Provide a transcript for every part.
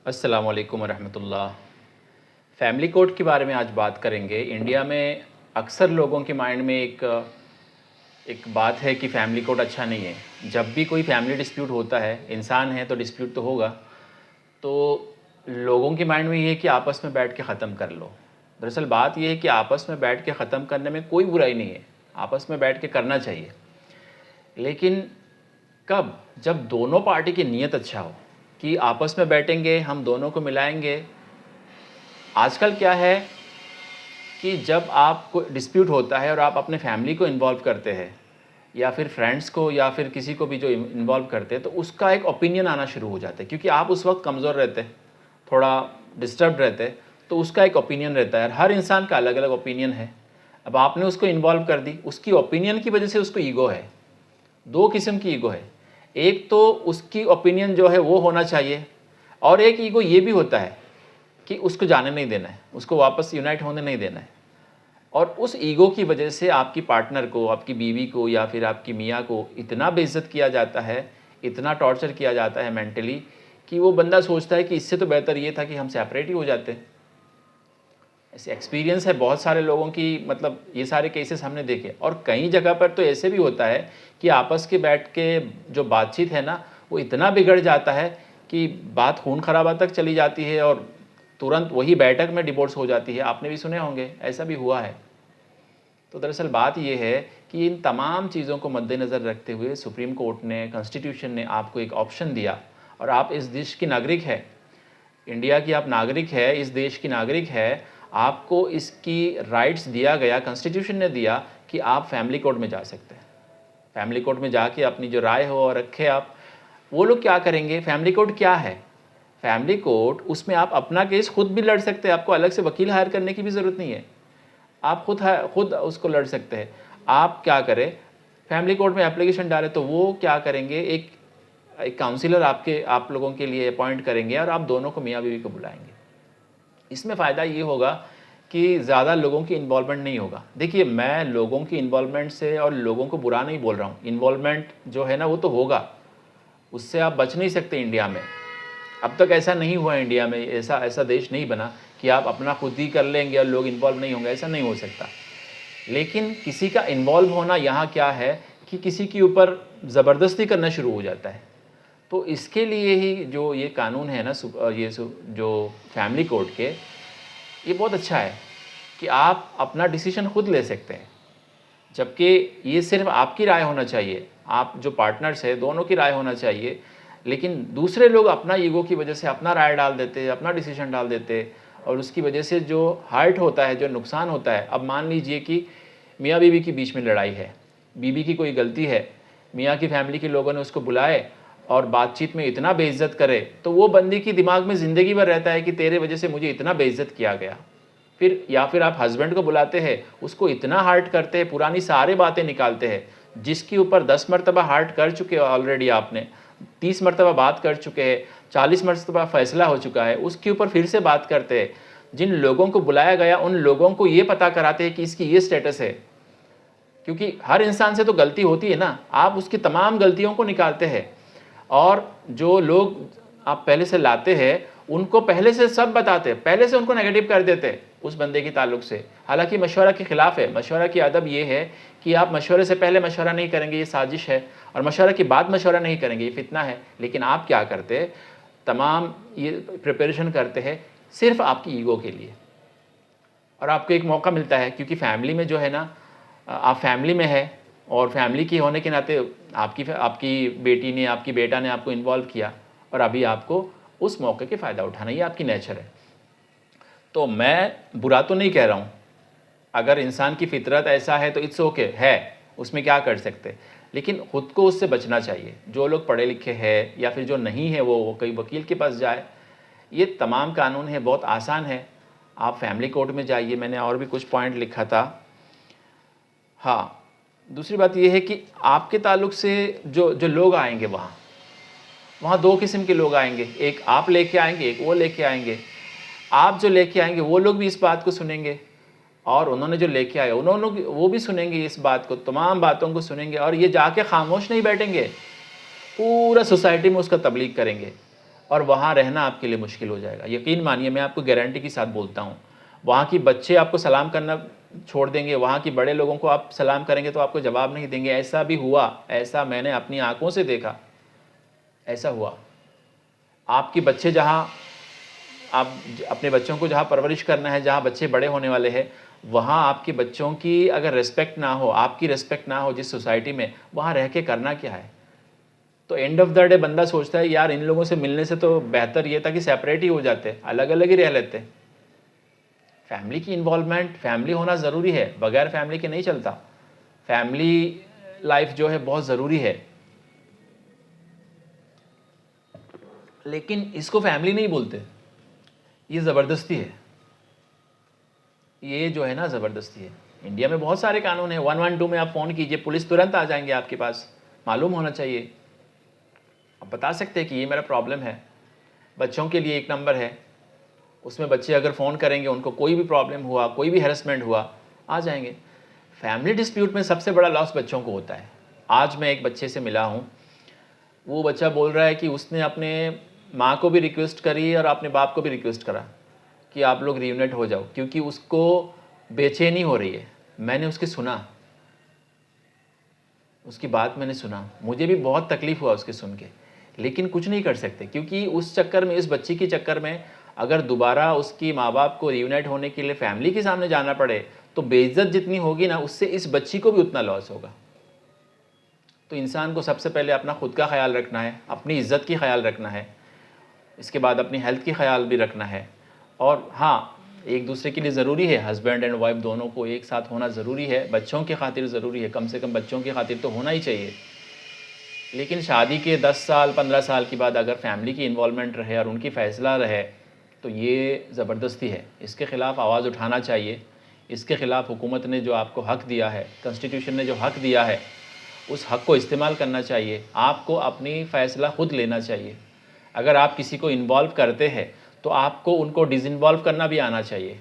अस्सलाम वालेकुम वरहमतुल्लाह। Family code के बारे में आज बात करेंगे। इंडिया में अक्सर लोगों के माइंड में एक एक बात है कि फ़ैमिली कोड अच्छा नहीं है। जब भी कोई फैमिली डिस्प्यूट होता है, इंसान है तो डिस्प्यूट तो होगा, तो लोगों के माइंड में ये है कि आपस में बैठ के ख़त्म कर लो। दरअसल बात ये है कि आपस में बैठ के ख़त्म करने में कोई बुराई नहीं है, आपस में बैठ के करना चाहिए। लेकिन कब? जब दोनों पार्टी की नीयत अच्छा हो कि आपस में बैठेंगे, हम दोनों को मिलाएंगे। आजकल क्या है कि जब आपको डिस्प्यूट होता है और आप अपने फैमिली को इन्वॉल्व करते हैं या फिर फ्रेंड्स को या फिर किसी को भी जो इन्वॉल्व करते हैं, तो उसका एक ओपिनियन आना शुरू हो जाता है, क्योंकि आप उस वक्त कमज़ोर रहते हैं, थोड़ा डिस्टर्ब रहते हैं, तो उसका एक ओपिनियन रहता है। हर इंसान का अलग अलग ओपिनियन है। अब आपने उसको इन्वॉल्व कर दी, उसकी ओपिनियन की वजह से उसको ईगो है। दो किस्म की ईगो है। एक तो उसकी ओपिनियन जो है वो होना चाहिए, और एक ईगो ये भी होता है कि उसको जाने नहीं देना है, उसको वापस यूनाइट होने नहीं देना है। और उस ईगो की वजह से आपकी पार्टनर को, आपकी बीवी को या फिर आपकी मियाँ को इतना बेइज्जत किया जाता है, इतना टॉर्चर किया जाता है मेंटली, कि वो बंदा सोचता है कि इससे तो बेहतर ये था कि हम सेपरेट ही हो जाते। ऐसे एक्सपीरियंस है बहुत सारे लोगों की, मतलब ये सारे केसेस हमने देखे। और कई जगह पर तो ऐसे भी होता है कि आपस के बैठ के जो बातचीत है ना, वो इतना बिगड़ जाता है कि बात खून खराबा तक चली जाती है और तुरंत वही बैठक में डिवोर्स हो जाती है। आपने भी सुने होंगे, ऐसा भी हुआ है। तो दरअसल बात यह है कि इन तमाम चीज़ों को मद्देनज़र रखते हुए सुप्रीम कोर्ट ने, कॉन्स्टिट्यूशन ने आपको एक ऑप्शन दिया, और आप इस देश की नागरिक है, इंडिया की आप नागरिक है, इस देश की नागरिक है, आपको इसकी राइट्स दिया गया, कॉन्स्टिट्यूशन ने दिया कि आप फैमिली कोर्ट में जा सकते हैं। फैमिली कोर्ट में जाके अपनी जो राय हो और रखे आप। वो लोग क्या करेंगे? फैमिली कोर्ट क्या है? फैमिली कोर्ट, उसमें आप अपना केस खुद भी लड़ सकते हैं, आपको अलग से वकील हायर करने की भी ज़रूरत नहीं है। आप खुद उसको लड़ सकते हैं। आप क्या करें, फैमिली कोर्ट में एप्लीकेशन डालें तो वो क्या करेंगे, एक काउंसिलर आप लोगों के लिए अपॉइंट करेंगे और आप दोनों को, मियाँ बीवी को बुलाएंगे। इसमें फ़ायदा ये होगा कि ज़्यादा लोगों की इन्वॉल्वमेंट नहीं होगा। देखिए, मैं लोगों की इन्वॉल्वमेंट से और लोगों को बुरा नहीं बोल रहा हूँ। इन्वॉल्वमेंट जो है ना, वो तो होगा, उससे आप बच नहीं सकते इंडिया में। अब तक ऐसा नहीं हुआ इंडिया में, ऐसा देश नहीं बना कि आप अपना खुद ही कर लेंगे और लोग इन्वॉल्व नहीं होंगे, ऐसा नहीं हो सकता। लेकिन किसी का इन्वॉल्व होना यहाँ क्या है कि किसी के ऊपर ज़बरदस्ती करना शुरू हो जाता है। तो इसके लिए ही जो ये कानून है ना, जो फैमिली कोर्ट के, ये बहुत अच्छा है कि आप अपना डिसीजन खुद ले सकते हैं। जबकि ये सिर्फ आपकी राय होना चाहिए, आप जो पार्टनर्स है दोनों की राय होना चाहिए। लेकिन दूसरे लोग अपना ईगो की वजह से अपना राय डाल देते, अपना डिसीजन डाल देते, और उसकी वजह से जो हर्ट होता है, जो नुकसान होता है। अब मान लीजिए कि मियाँ बीवी के बीच में लड़ाई है, बीवी की कोई गलती है, मियाँ की फैमिली के लोगों ने उसको बुलाए और बातचीत में इतना बेइज्जत करे, तो वो बंदी की दिमाग में ज़िंदगी भर रहता है कि तेरे वजह से मुझे इतना बेइज्जत किया गया। फिर या फिर आप हस्बैंड को बुलाते हैं, उसको इतना हर्ट करते हैं, पुरानी सारी बातें निकालते हैं, जिसके ऊपर 10 मरतबा हर्ट कर चुके हो ऑलरेडी आपने, 30 मरतबा बात कर चुके हैं, 40 मरतबा फैसला हो चुका है, उसके ऊपर फिर से बात करते हैं। जिन लोगों को बुलाया गया उन लोगों को ये पता कराते हैं कि इसकी ये स्टेटस है, क्योंकि हर इंसान से तो गलती होती है ना। आप उसकी तमाम गलतियों को निकालते हैं, और जो लोग आप पहले से लाते हैं उनको पहले से सब बताते हैं, पहले से उनको नेगेटिव कर देते हैं उस बंदे के ताल्लुक से। हालांकि मशवरा के खिलाफ है। मशवरा की अदब ये है कि आप मशवरे से पहले मशवरा नहीं करेंगे, ये साजिश है, और मशवरा के बाद मशवरा नहीं करेंगे, ये फितना है। लेकिन आप क्या करते हैं, तमाम ये प्रिपरेशन करते हैं सिर्फ आपकी ईगो के लिए। और आपको एक मौका मिलता है, क्योंकि फैमिली में जो है ना, आप फैमिली में है, और फैमिली की होने के नाते आपकी बेटी ने, आपकी बेटा ने आपको इन्वॉल्व किया, और अभी आपको उस मौके के फ़ायदा उठाना, ये आपकी नेचर है। तो मैं बुरा तो नहीं कह रहा हूँ, अगर इंसान की फितरत ऐसा है तो इट्स ओके है, उसमें क्या कर सकते। लेकिन ख़ुद को उससे बचना चाहिए। जो लोग पढ़े लिखे हैं या फिर जो नहीं है, वो कई वकील के पास जाए। ये तमाम कानून है, बहुत आसान है। आप फैमिली कोर्ट में जाइए। मैंने और भी कुछ पॉइंट लिखा था। हाँ, दूसरी बात यह है कि आपके ताल्लुक़ से जो जो लोग आएंगे, वहाँ दो किस्म के लोग आएंगे। एक आप लेके आएंगे, एक वो लेके आएंगे। आप जो लेके आएंगे वो लोग भी इस बात को सुनेंगे, और उन्होंने जो लेके आए वो भी सुनेंगे इस बात को, तमाम बातों को सुनेंगे, और ये जाके खामोश नहीं बैठेंगे, पूरा सोसाइटी में उसका तबलीग करेंगे। और वहाँ रहना आपके लिए मुश्किल हो जाएगा। यकीन मानिए, मैं आपको गारंटी के साथ बोलता हूँ, वहाँ की बच्चे आपको सलाम करना छोड़ देंगे, वहाँ की बड़े लोगों को आप सलाम करेंगे तो आपको जवाब नहीं देंगे। ऐसा भी हुआ, ऐसा मैंने अपनी आंखों से देखा, ऐसा हुआ। आपके बच्चे जहाँ, आप अपने बच्चों को जहाँ परवरिश करना है, जहाँ बच्चे बड़े होने वाले हैं, वहाँ आपके बच्चों की अगर रिस्पेक्ट ना हो, आपकी रिस्पेक्ट ना हो जिस सोसाइटी में, वहाँ रह के करना क्या है? तो एंड ऑफ द डे बंदा सोचता है यार इन लोगों से मिलने से तो बेहतर ये था कि सेपरेट ही हो जाते, अलग अलग ही रह लेते। फैमिली की इन्वॉल्वमेंट, फैमिली होना ज़रूरी है, बगैर फैमिली के नहीं चलता। फैमिली लाइफ जो है बहुत ज़रूरी है, लेकिन इसको फैमिली नहीं बोलते, ये ज़बरदस्ती है। ये जो है ना ज़बरदस्ती है। इंडिया में बहुत सारे कानून हैं, 112 में आप फ़ोन कीजिए, पुलिस तुरंत आ जाएंगे आपके पास। मालूम होना चाहिए, आप बता सकते हैं कि ये मेरा प्रॉब्लम है। बच्चों के लिए एक नंबर है, उसमें बच्चे अगर फ़ोन करेंगे, उनको कोई भी प्रॉब्लम हुआ, कोई भी हैरेसमेंट हुआ, आ जाएंगे। फैमिली डिस्प्यूट में सबसे बड़ा लॉस बच्चों को होता है। आज मैं एक बच्चे से मिला हूँ, वो बच्चा बोल रहा है कि उसने अपने माँ को भी रिक्वेस्ट करी और अपने बाप को भी रिक्वेस्ट करा कि आप लोग रियूनाइट हो जाओ, क्योंकि उसको बेचैनी हो रही है। मैंने उसकी सुना, उसकी बात मैंने सुना, मुझे भी बहुत तकलीफ़ हुआ उसके सुन के, लेकिन कुछ नहीं कर सकते, क्योंकि उस चक्कर में, इस बच्ची के चक्कर में अगर दोबारा उसकी माँ बाप को रियूनाइट होने के लिए फैमिली के सामने जाना पड़े तो बेइज्जत जितनी होगी ना, उससे इस बच्ची को भी उतना लॉस होगा। तो इंसान को सबसे पहले अपना खुद का ख्याल रखना है, अपनी इज़्ज़त की ख्याल रखना है, इसके बाद अपनी हेल्थ की ख्याल भी रखना है। और हाँ, एक दूसरे के लिए ज़रूरी है, हस्बैंड एंड वाइफ दोनों को एक साथ होना ज़रूरी है, बच्चों की खातिर ज़रूरी है, कम से कम बच्चों की खातिर तो होना ही चाहिए। लेकिन शादी के 10 साल 15 साल के बाद अगर फैमिली की इन्वॉल्वमेंट रहे और उनकी फ़ैसला रहे तो ये ज़बरदस्ती है, इसके ख़िलाफ़ आवाज़ उठाना चाहिए। इसके ख़िलाफ़ हुकूमत ने जो आपको हक़ दिया है, कॉन्स्टिट्यूशन ने जो हक़ दिया है, उस हक़ को इस्तेमाल करना चाहिए। आपको अपनी फ़ैसला ख़ुद लेना चाहिए। अगर आप किसी को इन्वॉल्व करते हैं तो आपको उनको डिसइन्वॉल्व करना भी आना चाहिए।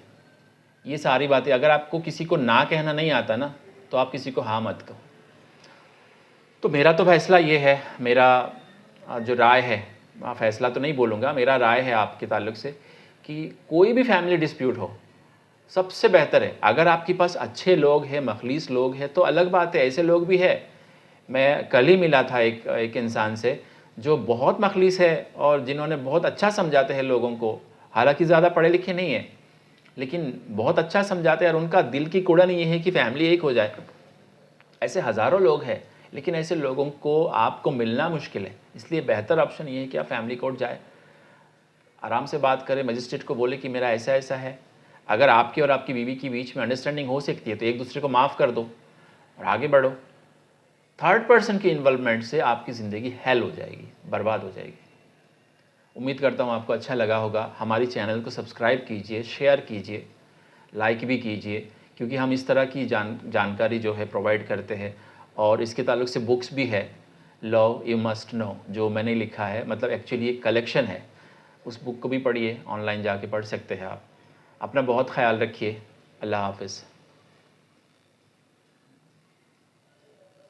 ये सारी बातें, अगर आपको किसी को ना कहना नहीं आता ना, तो आप किसी को हाँ मत कहो। तो मेरा तो फ़ैसला ये है, मेरा जो राय है, फ़ैसला तो नहीं बोलूँगा, मेरा राय है आपके ताल्लुक़ से कि कोई भी फैमिली डिस्प्यूट हो, सबसे बेहतर है अगर आपके पास अच्छे लोग हैं, मखलिस लोग हैं, तो अलग बात है, ऐसे लोग भी हैं। मैं कल ही मिला था एक इंसान से जो बहुत मखलिस है और जिन्होंने बहुत अच्छा समझाते हैं लोगों को, हालांकि ज़्यादा पढ़े लिखे नहीं हैं, लेकिन बहुत अच्छा समझाते हैं और उनका दिल की कुड़न ये है कि फैमिली एक हो जाए। ऐसे हज़ारों लोग हैं, लेकिन ऐसे लोगों को आपको मिलना मुश्किल है। इसलिए बेहतर ऑप्शन ये है कि आप फैमिली कोर्ट जाए, आराम से बात करें, मजिस्ट्रेट को बोले कि मेरा ऐसा ऐसा है। अगर आपकी और आपकी बीवी के बीच में अंडरस्टैंडिंग हो सकती है तो एक दूसरे को माफ़ कर दो और आगे बढ़ो। थर्ड पर्सन की इन्वॉल्वमेंट से आपकी ज़िंदगी हेल हो जाएगी, बर्बाद हो जाएगी। उम्मीद करता हूँ आपको अच्छा लगा होगा। हमारी चैनल को सब्सक्राइब कीजिए, शेयर कीजिए, लाइक भी कीजिए, क्योंकि हम इस तरह की जानकारी जो है प्रोवाइड करते हैं। और इसके ताल्लुक़ से बुक्स भी है, लव यू मस्ट नो, जो मैंने लिखा है, मतलब एक्चुअली एक कलेक्शन है। उस बुक को भी पढ़िए, ऑनलाइन जाके पढ़ सकते हैं आप। अपना बहुत ख्याल रखिए। अल्लाह हाफ़िज़।